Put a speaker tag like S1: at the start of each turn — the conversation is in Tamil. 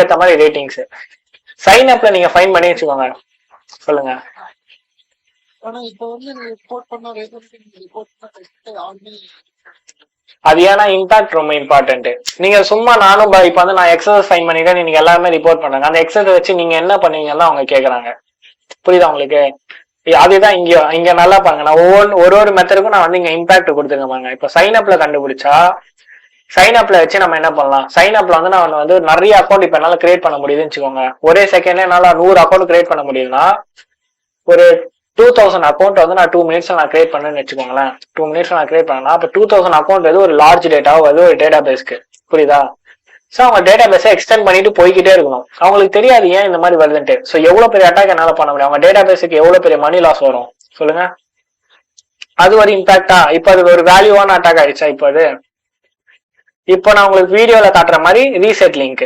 S1: ஏற்ற மாதிரி ரேட்டிங்ஸ். சைன் அப்ல நீங்க ஃபைன் பண்ணி வச்சுக்கோங்க. சொல்லுங்க. அது ஏன்னா இம்பாக்ட் ரொம்ப இம்பார்ட்டன்ட். நீங்க சும்மா நானும் இப்ப வந்து நான் எக்ஸஸ் ஃபைன் பண்ணிட்டேன், நீங்க எல்லாருமே ரிப்போர்ட் பண்ணாங்க, அந்த எக்ஸஸ் வச்சு நீங்க என்ன பண்ணீங்கன்னா அவங்க கேக்குறாங்க. புரியுதா உங்களுக்கு? அதுதான் இங்க நல்லா பாருங்க. நான் ஒரு மெத்தடுக்கும் நான் வந்து இங்க இம்பாக்ட் கொடுத்துருங்க பாருங்க. இப்ப சைன் அப்ல கண்டுபிடிச்சா சைன் அப்ல வச்சு நம்ம என்ன பண்ணலாம்? சைன் அப்ல வந்து நான் வந்து நிறைய அக்கௌண்ட் இப்ப என்னால கிரியேட் பண்ண முடியுதுன்னு வச்சுக்கோங்க. ஒரே செகண்ட்ல என்னால 100 அக்கௌண்ட் கிரியேட் பண்ண முடியுதுன்னா ஒரு 2000 அக்கௌண்ட் வந்து நான் 2 மினிட்ஸ்ல நான் கிரியேட் பண்ணேன்னு வச்சுக்கோங்களேன். 2 மினிட்ஸ்ல நான் கிரியேட் பண்ணேன்னா அப்ப 2000 அக்கௌண்ட் வந்து ஒரு லார்ஜ் டேட்டாவோ அது ஒரு டேட்டா பேஸ்க்கு. புரியுதா? சோ அவங்க டேட்டா பேஸை எக்ஸ்டெண்ட் பண்ணிட்டு போய்கிட்டே இருக்கணும். அவங்களுக்கு தெரியாது ஏன் இந்த மாதிரி வருதுன்ட்டு. சோ எவ்வளவு பெரிய அட்டாக் என்னால பண்ண முடியும்? அவங்க டேட்டா பேஸுக்கு எவ்வளவு பெரிய மணி லாஸ் வரும் சொல்லுங்க. அது ஒரு இம்பாக்டா? இப்ப அது ஒரு வேல்யூவான அட்டாக் ஆயிடுச்சா? இப்போ நான் உங்களுக்கு வீடியோல காட்டுற மாதிரி ரீசெட் லிங்க்